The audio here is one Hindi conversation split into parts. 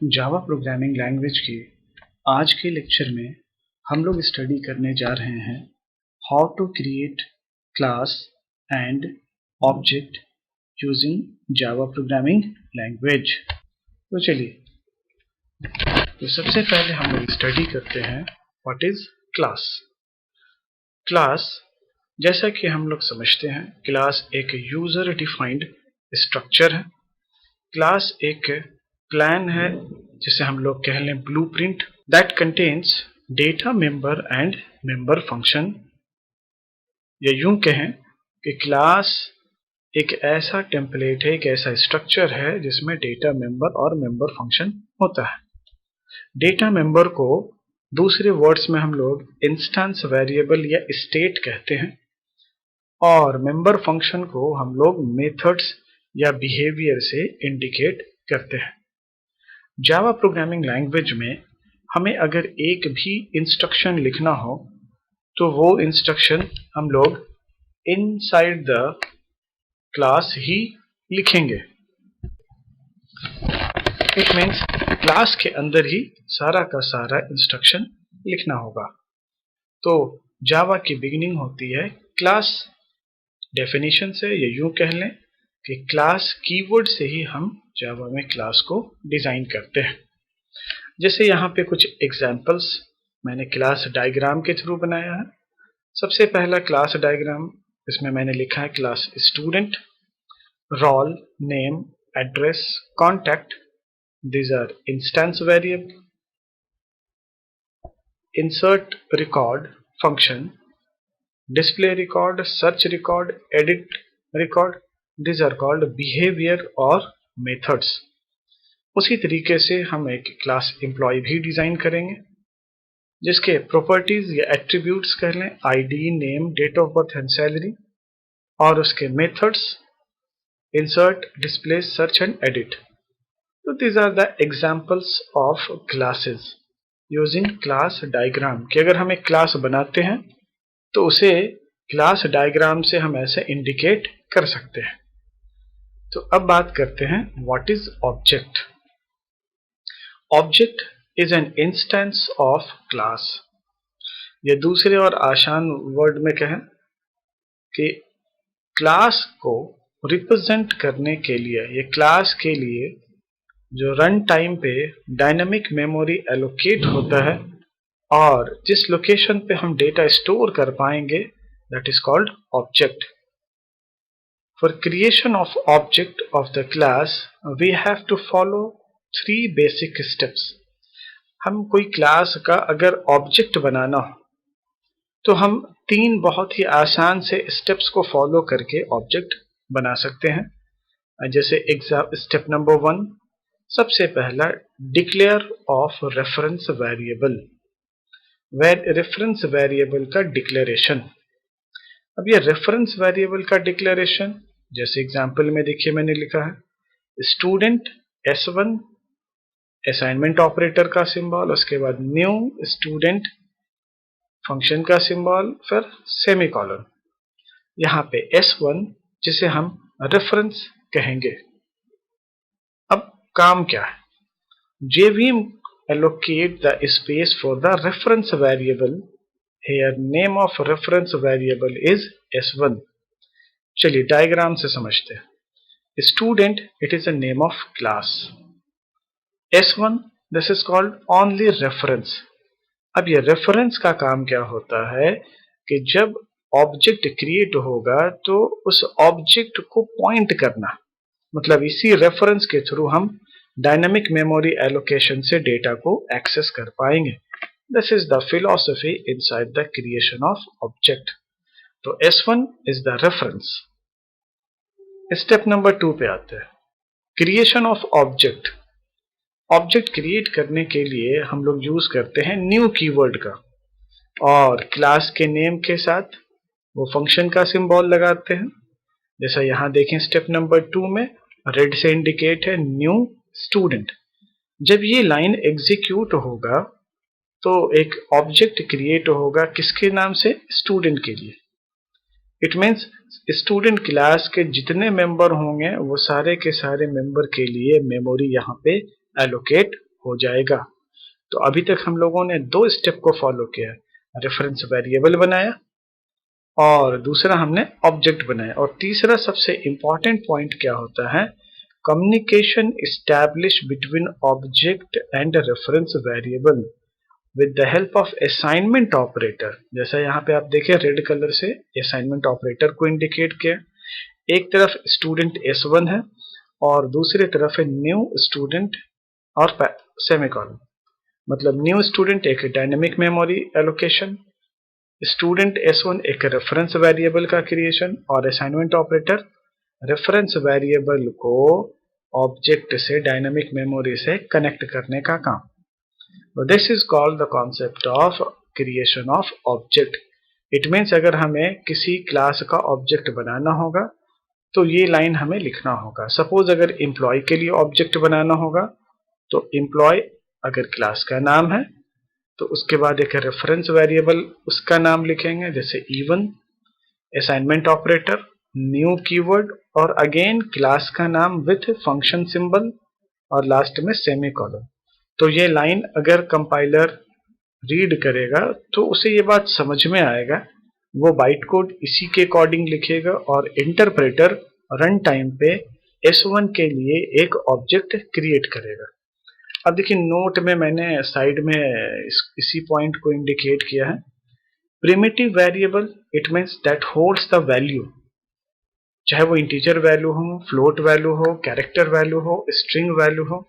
जावा प्रोग्रामिंग लैंग्वेज के आज के लेक्चर में हम लोग स्टडी करने जा रहे हैं how to create class and object using Java programming language. तो चलिए, तो सबसे पहले हम लोग स्टडी करते हैं व्हाट इज क्लास। क्लास, जैसा कि हम लोग समझते हैं, क्लास एक यूजर डिफाइंड स्ट्रक्चर है। क्लास एक प्लान है, जिसे हम लोग कह लें blueprint, that contains data member and member function. या यूं कहें कि क्लास एक ऐसा टेम्पलेट है, एक ऐसा स्ट्रक्चर है जिसमें डेटा मेंबर और मेंबर फंक्शन होता है। डेटा मेंबर को दूसरे वर्ड्स में हम लोग इंस्टेंस वेरिएबल या स्टेट कहते हैं, और मेंबर फंक्शन को हम लोग मेथड्स या बिहेवियर से इंडिकेट करते हैं। जावा प्रोग्रामिंग लैंग्वेज में हमें अगर एक भी इंस्ट्रक्शन लिखना हो तो वो इंस्ट्रक्शन हम लोग इनसाइड द क्लास ही लिखेंगे। इट मीन्स क्लास के अंदर ही सारा का सारा इंस्ट्रक्शन लिखना होगा। तो जावा की बिगिनिंग होती है क्लास डेफिनेशन से, या यूं कह लें कि क्लास कीवर्ड से ही हम जावा में क्लास को डिजाइन करते हैं। जैसे यहाँ पे कुछ एग्जांपल्स मैंने क्लास डायग्राम के थ्रू बनाया है। सबसे पहला क्लास डायग्राम, इसमें मैंने लिखा है class student, roll, name, address, contact, these are instance variable, insert record function, display record, search record, edit record, these are called behavior और methods। उसी तरीके से हम एक क्लास एम्प्लॉय भी डिजाइन करेंगे, जिसके प्रॉपर्टीज या एट्रीब्यूट्स कह लें ID, name, date of birth and salary, और उसके methods insert, display, search and edit. So these are the examples of classes using class diagram। कि अगर हम एक क्लास बनाते हैं तो उसे क्लास डायग्राम से हम ऐसे इंडिकेट कर सकते हैं। तो अब बात करते हैं what is object. Object is an instance of class. ये दूसरे और आसान वर्ड में कहें कि क्लास को रिप्रेजेंट करने के लिए, ये क्लास के लिए जो रन टाइम पे डायनामिक मेमोरी एलोकेट होता है और जिस लोकेशन पे हम डेटा स्टोर कर पाएंगे, that is called object. For creation of object of the class we have to follow 3 basic steps. हम कोई क्लास का अगर ऑब्जेक्ट बनाना हो तो हम 3 बहुत ही आसान से स्टेप्स को फॉलो करके ऑब्जेक्ट बना सकते हैं। जैसे स्टेप नंबर 1, सबसे पहला declare of reference variable, reference variable का डिक्लेरेशन। अब ये रेफरेंस वेरिएबल का डिक्लेरेशन, जैसे एग्जांपल में देखिए मैंने लिखा है स्टूडेंट S1, असाइनमेंट ऑपरेटर का सिंबल, उसके बाद न्यू स्टूडेंट फंक्शन का सिंबल, फिर सेमीकोलन। यहाँ पे S1 जिसे हम रेफरेंस कहेंगे। अब काम क्या है? JVM allocate the space for the reference variable. Here name of reference variable is S1। चलिए डायग्राम से समझते हैं। Student, it is a name of class। S1, this is called only reference। अब ये रेफरेंस का काम क्या होता है कि जब ऑब्जेक्ट क्रिएट होगा तो उस ऑब्जेक्ट को पॉइंट करना, मतलब इसी रेफरेंस के थ्रू हम डायनामिक मेमोरी एलोकेशन से डेटा को एक्सेस कर पाएंगे। This is the philosophy inside the creation of object. तो S1 is the reference. Step number 2 पे आते हैं, creation of object. Object create करने के लिए हम लोग यूज करते हैं न्यू कीवर्ड का, और क्लास के नेम के साथ वो फंक्शन का सिंबल लगाते हैं। जैसा यहां देखें स्टेप नंबर 2 में रेड से इंडिकेट है न्यू स्टूडेंट। जब ये लाइन एग्जीक्यूट होगा तो एक ऑब्जेक्ट क्रिएट होगा, किसके नाम से? स्टूडेंट के लिए। इट मीन्स स्टूडेंट क्लास के जितने मेंबर होंगे वो सारे के सारे मेंबर के लिए मेमोरी यहाँ पे एलोकेट हो जाएगा। तो अभी तक हम लोगों ने दो स्टेप को फॉलो किया है, रेफरेंस वेरिएबल बनाया और दूसरा हमने ऑब्जेक्ट बनाया, और तीसरा सबसे इंपॉर्टेंट पॉइंट क्या होता है, communication establish between object and reference variable with the help of assignment operator. जैसा यहाँ पे आप देखें रेड कलर से असाइनमेंट ऑपरेटर को इंडिकेट किया। एक तरफ स्टूडेंट S1 है और दूसरी तरफ है न्यू स्टूडेंट और सेमीकोलन। मतलब न्यू स्टूडेंट एक dynamic memory allocation, student S1 एक रेफरेंस वेरिएबल का क्रिएशन, और असाइनमेंट ऑपरेटर रेफरेंस वेरिएबल को ऑब्जेक्ट से डायनेमिक मेमोरी से कनेक्ट करने का काम। This is called the concept of creation of object. It means अगर हमें किसी क्लास का ऑब्जेक्ट बनाना होगा तो ये लाइन हमें लिखना होगा। सपोज अगर एम्प्लॉय के लिए ऑब्जेक्ट बनाना होगा तो एम्प्लॉय अगर क्लास का नाम है तो उसके बाद एक रेफरेंस वेरिएबल उसका नाम लिखेंगे, जैसे E1, assignment operator, new keyword और अगेन क्लास का नाम विथ फंक्शन सिंबल और लास्ट में सेमीकोलन। तो ये लाइन अगर कंपाइलर रीड करेगा तो उसे ये बात समझ में आएगा, वो बाइट कोड इसी के अकॉर्डिंग लिखेगा और इंटरप्रेटर रन टाइम पे S1 के लिए एक ऑब्जेक्ट क्रिएट करेगा। अब देखिए नोट में मैंने साइड में इसी पॉइंट को इंडिकेट किया है। Primitive variable it means that holds the value, चाहे वो इंटीजर वैल्यू हो, फ्लोट वैल्यू हो, कैरेक्टर वैल्यू हो, स्ट्रिंग वैल्यू हो।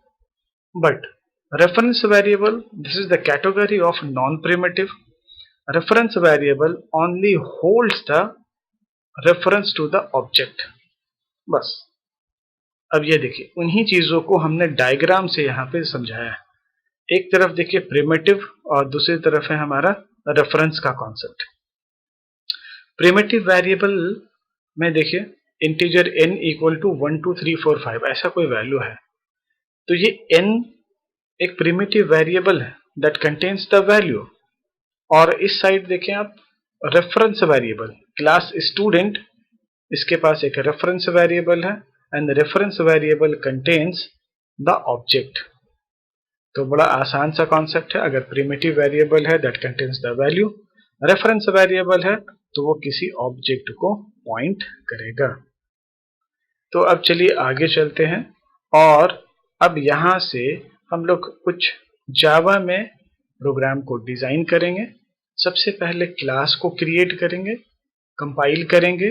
But reference variable, this is the category of non-primitive. Reference variable only holds the reference to the object. बस अब ये देखिए उन्हीं चीजों को हमने डायग्राम से यहाँ पे समझाया है। एक तरफ देखिए प्रिमिटिव और दूसरी तरफ है हमारा रेफरेंस का कॉन्सेप्ट। प्रिमिटिव वेरिएबल में देखिए इंटीजर n इक्वल टू 1 2 3 4 5 ऐसा कोई वैल्यू है, तो ये n एक प्रिमिटिव वेरिएबल है दैट कंटेन्स द वैल्यू। और इस साइड देखें आप रेफरेंस वेरिएबल, क्लास स्टूडेंट, इसके पास एक रेफरेंस वेरिएबल है and reference variable contains the object. तो बड़ा आसान सा कॉन्सेप्ट है। अगर प्रिमिटिव वेरिएबल है that contains the value, reference variable है तो वो किसी ऑब्जेक्ट को पॉइंट करेगा। तो अब चलिए आगे चलते हैं और अब यहां से हम लोग कुछ जावा में प्रोग्राम को डिजाइन करेंगे। सबसे पहले क्लास को क्रिएट करेंगे, कंपाइल करेंगे,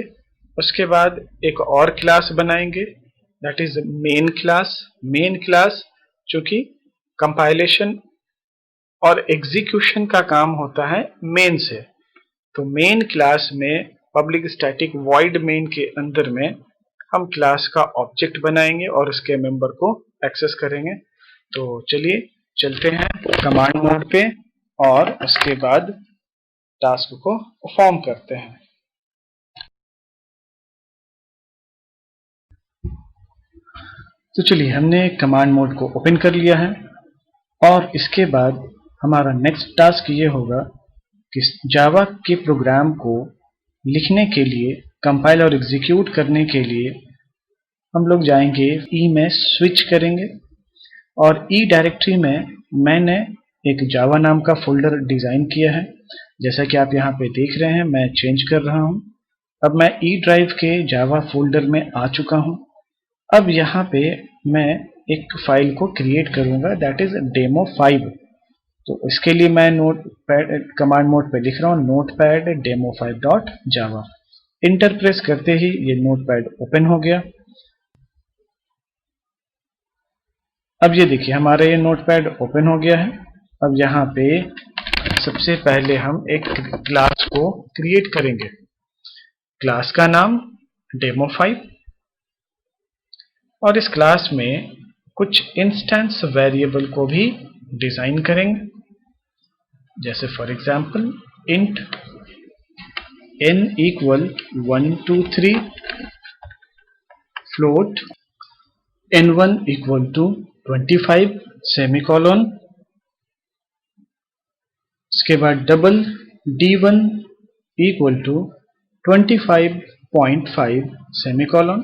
उसके बाद एक और क्लास बनाएंगे that is main class. Main class चूंकि कंपाइलेशन और एग्जीक्यूशन का काम होता है मेन से, तो मेन क्लास में पब्लिक स्टैटिक वॉइड मेन के अंदर में हम क्लास का ऑब्जेक्ट बनाएंगे और उसके मेंबर को एक्सेस करेंगे। तो चलिए चलते हैं कमांड मोड पे और उसके बाद टास्क को परफॉर्म करते हैं। तो चलिए हमने कमांड मोड को ओपन कर लिया है और इसके बाद हमारा नेक्स्ट टास्क ये होगा कि जावा के प्रोग्राम को लिखने के लिए, कंपाइल और एग्जीक्यूट करने के लिए हम लोग जाएंगे ई में स्विच करेंगे और ई डायरेक्टरी में मैंने एक जावा नाम का फोल्डर डिजाइन किया है। जैसा कि आप यहाँ पे देख रहे हैं मैं चेंज कर रहा हूँ। अब मैं ई ड्राइव के जावा फोल्डर में आ चुका हूँ। अब यहाँ पे मैं एक फाइल को क्रिएट करूंगा दैट इज demo5। तो इसके लिए मैं नोटपैड कमांड मोड पे लिख रहा हूँ नोटपैड demo5.java। इंटर प्रेस करते ही ये नोटपैड ओपन हो गया। अब ये देखिए हमारा ये नोटपैड ओपन हो गया है। अब यहाँ पे सबसे पहले हम एक क्लास को क्रिएट करेंगे, क्लास का नाम demo5, और इस क्लास में कुछ इंस्टेंस वेरिएबल को भी डिजाइन करेंगे। जैसे for example int n equal 1 2 3, float n1 equal to 25 semicolon, उसके बाद double d1 equal to 25.5 semicolon,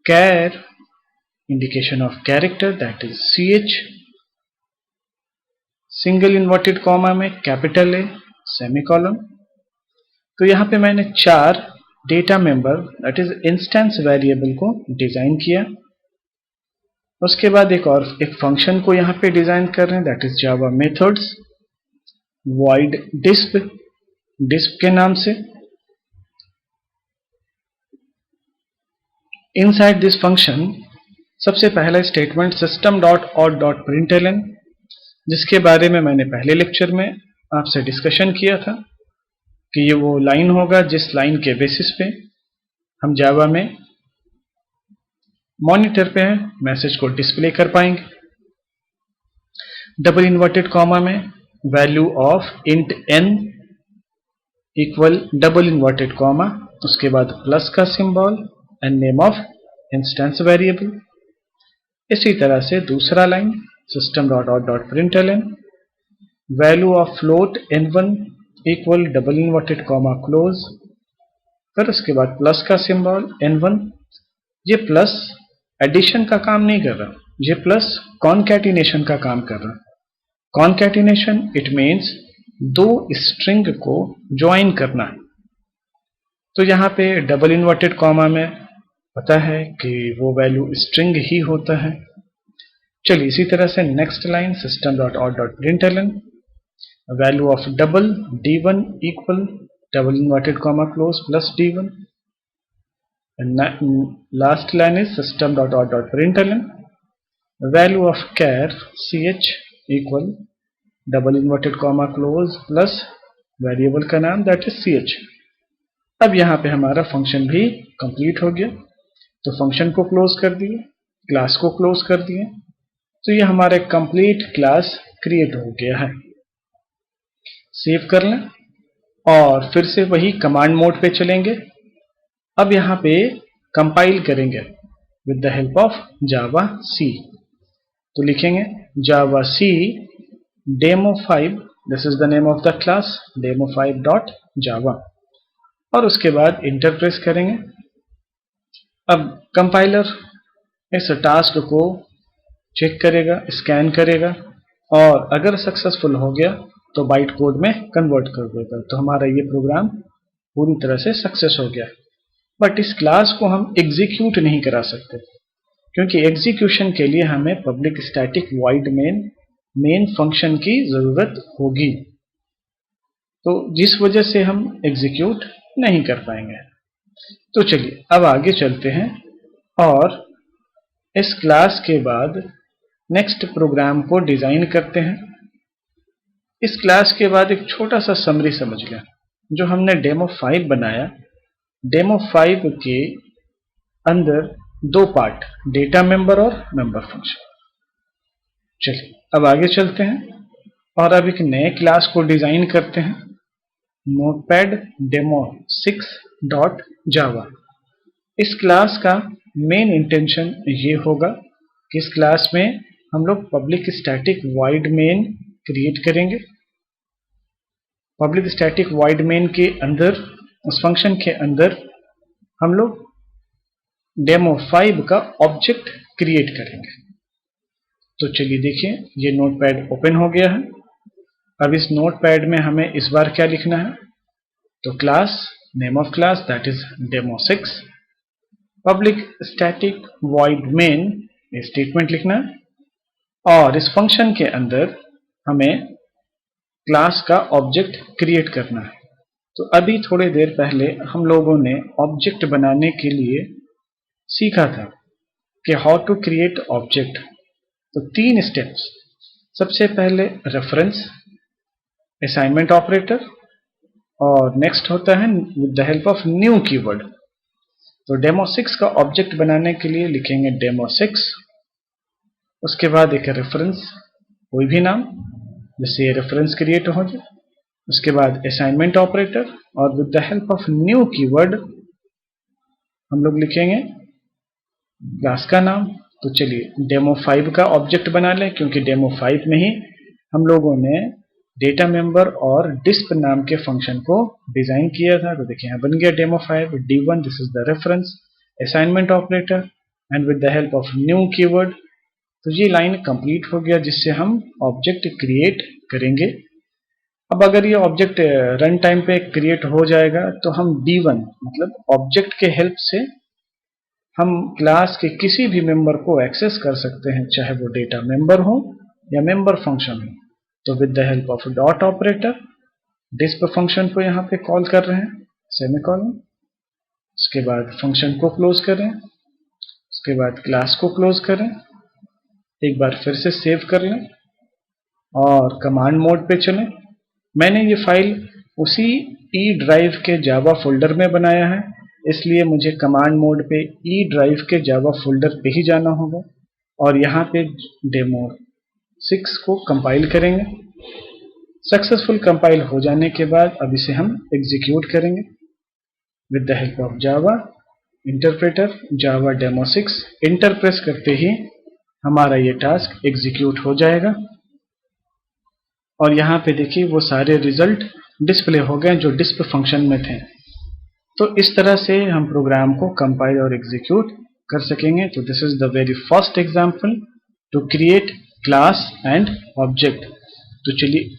char indication of character that is ch, single inverted comma में कैपिटल ए सेमीकोलन। तो यहाँ पे मैंने 4 data member that is instance variable को डिजाइन किया। उसके बाद एक फंक्शन को यहाँ पे डिजाइन कर रहे हैं that is Java methods void disp के नाम से। इनसाइड दिस फंक्शन सबसे पहला स्टेटमेंट system.out.println, जिसके बारे में मैंने पहले लेक्चर में आपसे डिस्कशन किया था कि ये वो लाइन होगा जिस लाइन के बेसिस पे हम जावा में मॉनिटर पे मैसेज को डिस्प्ले कर पाएंगे। डबल इन्वर्टेड कॉमा में value of int n equal double inverted comma, उसके बाद प्लस का symbol and name of instance variable. इसी तरह से दूसरा line system.out.println value of float n1 equal double inverted comma close, फिर उसके बाद प्लस का सिंबल n1। ये प्लस एडिशन का काम नहीं कर रहा, ये प्लस कॉन्कैटिनेशन का काम कर रहा। कॉन्कैटिनेशन इट मीन्स 2 स्ट्रिंग को ज्वाइन करना है। तो यहाँ पे डबल इन्वर्टेड कॉमा में पता है कि वो वैल्यू स्ट्रिंग ही होता है। चलिए इसी तरह से next line system.out.println value of double d1 equal double inverted comma close plus d1। Last line is system.out.println value of char ch equal double inverted comma close plus variable का नाम दैट इज ch। अब यहाँ पे हमारा फंक्शन भी कंप्लीट हो गया। तो फंक्शन को क्लोज कर दिए, क्लास को क्लोज कर दिए, तो ये हमारा कंप्लीट क्लास क्रिएट हो गया है। सेव कर लें और फिर से वही कमांड मोड पे चलेंगे। अब यहाँ पे कंपाइल करेंगे with the help of javac. तो लिखेंगे javac demo5, this is the name of the class demo5.java, और उसके बाद इंटर प्रेस करेंगे। अब कंपाइलर इस टास्क को चेक करेगा, स्कैन करेगा, और अगर सक्सेसफुल हो गया तो बाइट कोड में कन्वर्ट कर देगा। तो हमारा ये प्रोग्राम पूरी तरह से सक्सेस हो गया। बट इस क्लास को हम एग्जीक्यूट नहीं करा सकते, क्योंकि एग्जीक्यूशन के लिए हमें public static void main function की जरूरत होगी। तो जिस वजह से हम एग्जीक्यूट नहीं कर पाएंगे। तो चलिए अब आगे चलते हैं और इस क्लास के बाद नेक्स्ट प्रोग्राम को डिजाइन करते हैं। इस क्लास के बाद एक छोटा सा समरी समझ लें। जो हमने demo5 बनाया, demo5 के अंदर 2 पार्ट, डेटा मेंबर और मेंबर फंक्शन। चलिए अब आगे चलते हैं और अब एक नए क्लास को डिजाइन करते हैं, नोटपैड demo6.java। इस क्लास का मेन इंटेंशन ये होगा कि इस क्लास में हम लोग public static void main create करेंगे। पब्लिक स्टैटिक वॉइड मेन के अंदर, उस फंक्शन के अंदर हम लोग demo5 का ऑब्जेक्ट क्रिएट करेंगे। तो चलिए देखिए, ये नोटपैड ओपन हो गया है। अब इस नोटपैड में हमें इस बार क्या लिखना है, तो class, name of class that is demo6, public static void main statement लिखना है, और इस फंक्शन के अंदर हमें क्लास का ऑब्जेक्ट क्रिएट करना है। तो अभी थोड़ी देर पहले हम लोगों ने ऑब्जेक्ट बनाने के लिए सीखा था कि हाउ टू क्रिएट ऑब्जेक्ट। तो 3 स्टेप्स। सबसे पहले रेफरेंस, असाइनमेंट ऑपरेटर, और नेक्स्ट होता है with the help of new keyword. तो demo6 का ऑब्जेक्ट बनाने के लिए लिखेंगे demo6, उसके बाद एक रेफरेंस, कोई भी नाम जिससे ये रेफरेंस क्रिएट हो जाए, उसके बाद असाइनमेंट ऑपरेटर, और with the help of new keyword हम लोग लिखेंगे क्लास का नाम। तो चलिए demo5 का ऑब्जेक्ट बना लें, क्योंकि demo5 में ही हम लोगों ने डेटा मेंबर और डिस्प नाम के फंक्शन को डिजाइन किया था। तो देखिए यहाँ बन गया demo5 d1, this is the reference, assignment operator, and with the help of new keyword. तो ये लाइन कंप्लीट हो गया जिससे हम ऑब्जेक्ट क्रिएट करेंगे। अब अगर ये ऑब्जेक्ट रन टाइम पे क्रिएट हो जाएगा तो हम D1 मतलब ऑब्जेक्ट के हेल्प से हम क्लास के किसी भी मेंबर को एक्सेस कर सकते हैं, चाहे वो डेटा मेंबर हो या मेंबर फंक्शन हो। तो with the help of dot operator disp function को यहाँ पे कॉल कर रहे हैं, सेमीकोलन। उसके बाद फंक्शन को क्लोज करें, उसके बाद क्लास को क्लोज करें, एक बार फिर से सेव कर लें और कमांड मोड पे चलें। मैंने ये फाइल उसी ई ड्राइव के जावा फोल्डर में बनाया है, इसलिए मुझे कमांड मोड पे ई ड्राइव के जावा फोल्डर पे ही जाना होगा और यहाँ पे डेमो 6 को कंपाइल करेंगे। सक्सेसफुल कंपाइल हो जाने के बाद अब इसे हम एग्जीक्यूट करेंगे with the help of Java interpreter Java demo 6। Enter press करते ही हमारा ये टास्क एग्जीक्यूट हो जाएगा और यहाँ पे देखिए वो सारे रिजल्ट डिस्प्ले हो गए जो डिस्प फंक्शन में थे। तो इस तरह से हम प्रोग्राम को कंपाइल और एग्जीक्यूट कर सकेंगे। तो this is the very first example to create class and object. तो चलिए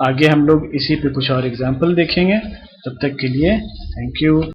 आगे हम लोग इसी पे कुछ और एग्जांपल देखेंगे। तब तक के लिए थैंक यू।